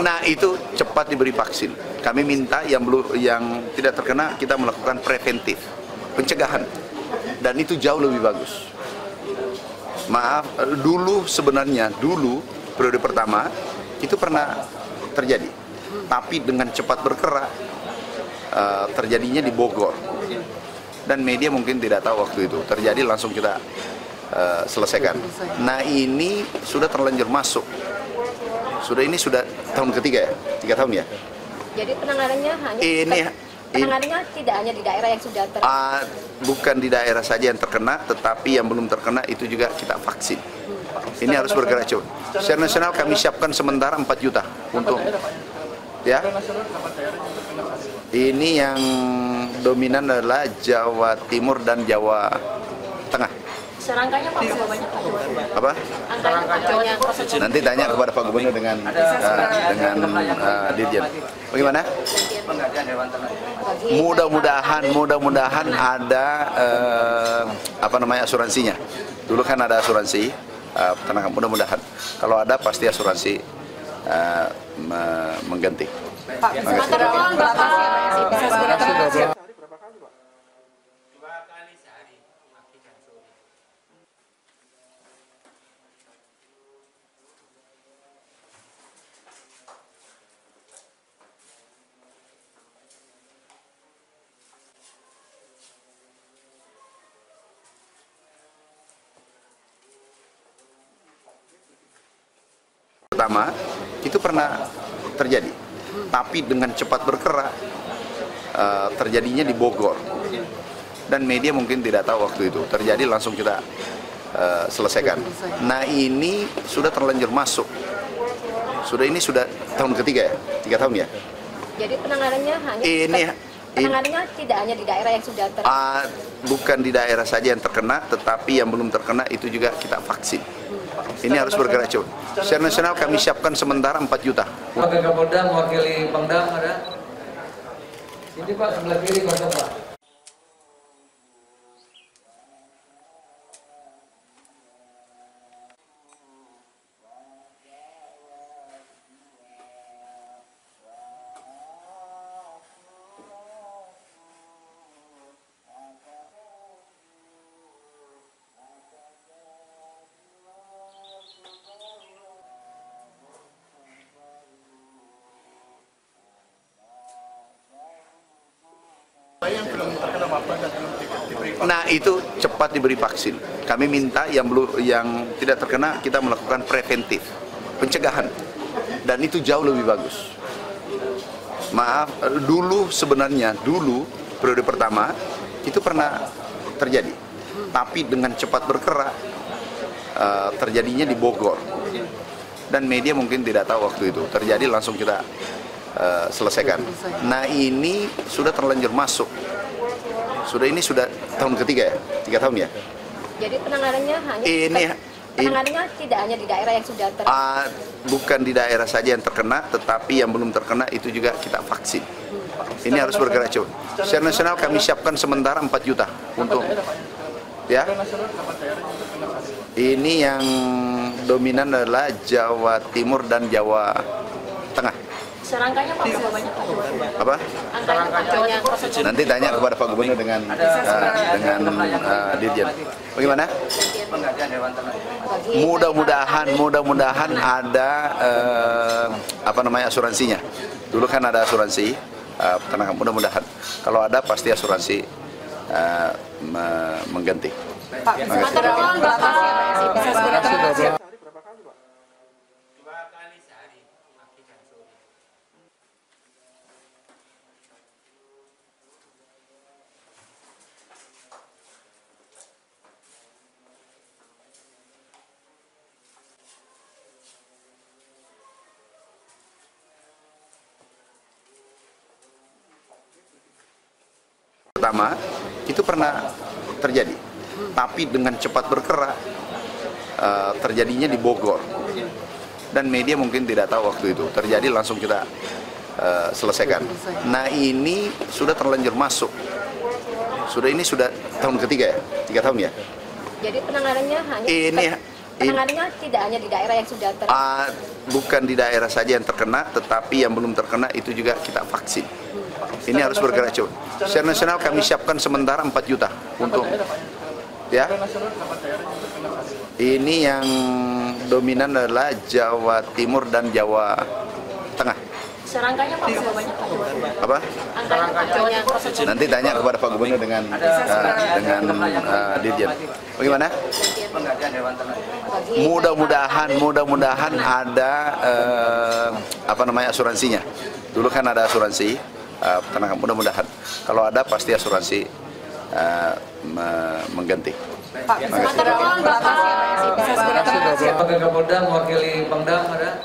Nah, itu cepat diberi vaksin. Kami minta yang tidak terkena kita melakukan preventif, pencegahan, dan itu jauh lebih bagus. Maaf, dulu periode pertama itu pernah terjadi, tapi dengan cepat bergerak terjadinya di Bogor, dan media mungkin tidak tahu waktu itu terjadi, langsung kita selesaikan. Nah, ini sudah terlanjur masuk. Ini sudah tahun ketiga ya, 3 tahun ya. Jadi penanganannya tidak hanya di daerah yang sudah bukan di daerah saja yang terkena, tetapi yang belum terkena itu juga kita vaksin. Ini harus bergerak cepat. Secara nasional kami siapkan sementara 4 juta untuk ya. Ini yang dominan adalah Jawa Timur dan Jawa Tengah. Serangkanya Pak, berapa banyak Pak? Apa? Angkanya Nanti tanya kepada Pak Gubernur dengan Dirjen. Bagaimana? Mudah-mudahan ada asuransinya. Dulu kan ada asuransi peternakan. Mudah-mudahan kalau ada pasti asuransi mengganti. Pak, sementara berapa bisa segera? Pertama itu pernah terjadi, tapi dengan cepat bergerak terjadinya di Bogor, dan media mungkin tidak tahu waktu itu terjadi, langsung kita selesaikan. Nah, ini sudah terlanjur masuk. Ini sudah tahun ketiga ya, 3 tahun ya. Jadi penanganannya tidak hanya di daerah yang sudah bukan di daerah saja yang terkena, tetapi yang belum terkena itu juga kita vaksin. Ini harus bergerak cepat. Secara nasional kami siapkan sementara 4 juta. Wakil Kapolda mewakili Pangdam ada. Ini Pak, sebelah kiri kosong Pak. Nah, itu cepat diberi vaksin. Kami minta yang tidak terkena kita melakukan preventif, pencegahan, dan itu jauh lebih bagus. Maaf, dulu periode pertama itu pernah terjadi, tapi dengan cepat bergerak terjadinya di Bogor, dan media mungkin tidak tahu waktu itu terjadi, langsung kita selesaikan. Nah, ini sudah terlanjur masuk. Ini sudah tahun ketiga ya, 3 tahun ya. Jadi penanganannya tidak hanya di daerah yang sudah bukan di daerah saja yang terkena, tetapi yang belum terkena itu juga kita vaksin. Ini harus bergerak cepat. Secara nasional kami siapkan sementara 4 juta untuk ya. Ini yang dominan adalah Jawa Timur dan Jawa Tengah. Serangkanya Pak, berapa banyak Pak? Apa? Angkanya Nanti tanya kepada Pak Gubernur dengan Dirjen. Bagaimana? Mudah-mudahan ada asuransinya. Dulu kan ada asuransi peternakan. Mudah-mudahan kalau ada pasti asuransi mengganti. Pak, sementara berapa bisa segera? Pertama itu pernah terjadi, tapi dengan cepat bergerak terjadinya di Bogor, dan media mungkin tidak tahu waktu itu terjadi, langsung kita selesaikan. Nah, ini sudah terlanjur masuk. Ini sudah tahun ketiga ya, 3 tahun ya. Jadi penanganannya penanganannya tidak hanya di daerah yang sudah bukan di daerah saja yang terkena, tetapi yang belum terkena itu juga kita vaksin. Ini harus bergerak cepat. Secara nasional kami siapkan sementara 4 juta untuk ya. Ini yang dominan adalah Jawa Timur dan Jawa Tengah. serangkanya Pak, berapa banyak Pak? Apa? Angkanya Nanti tanya kepada Pak Gubernur dengan Dirjen. Bagaimana? Mudah-mudahan ada asuransinya. Dulu kan ada asuransi, karena mudah-mudahan kalau ada pasti asuransi mengganti. Pak, Sebagai Kapolda mewakili Pangdam ada.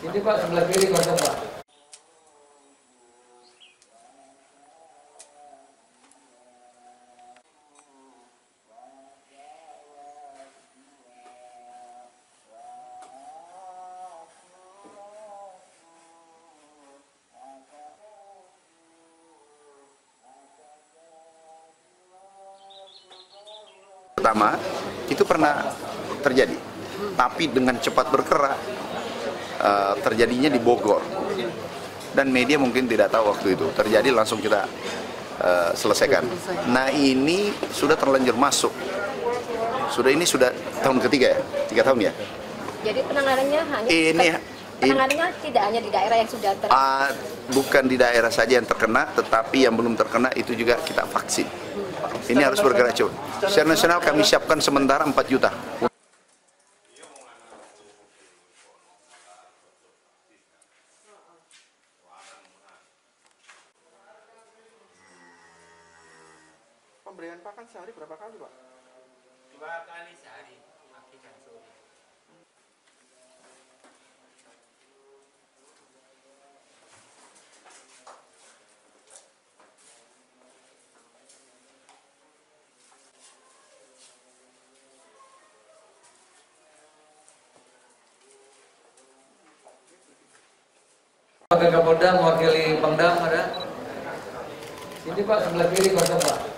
Ini Pak, sebelah kiri kosong Pak. Pertama, itu pernah terjadi, tapi dengan cepat bergerak terjadinya di Bogor, dan media mungkin tidak tahu waktu itu terjadi, langsung kita selesaikan. Nah, ini sudah terlanjur masuk, ini sudah tahun ketiga ya, 3 tahun ya. Jadi penanganannya tidak hanya di daerah yang sudah bukan di daerah saja yang terkena, tetapi yang belum terkena itu juga kita vaksin. Ini harus bergerak cepat. Secara nasional kami siapkan sementara 4 juta. Pemberian pakan sehari berapa kali, Pak? 2 kali sehari, pagi dan sore. Sebagai Kapolda mewakili Pangdam ada. Ini Pak, sebelah kiri kosong Pak.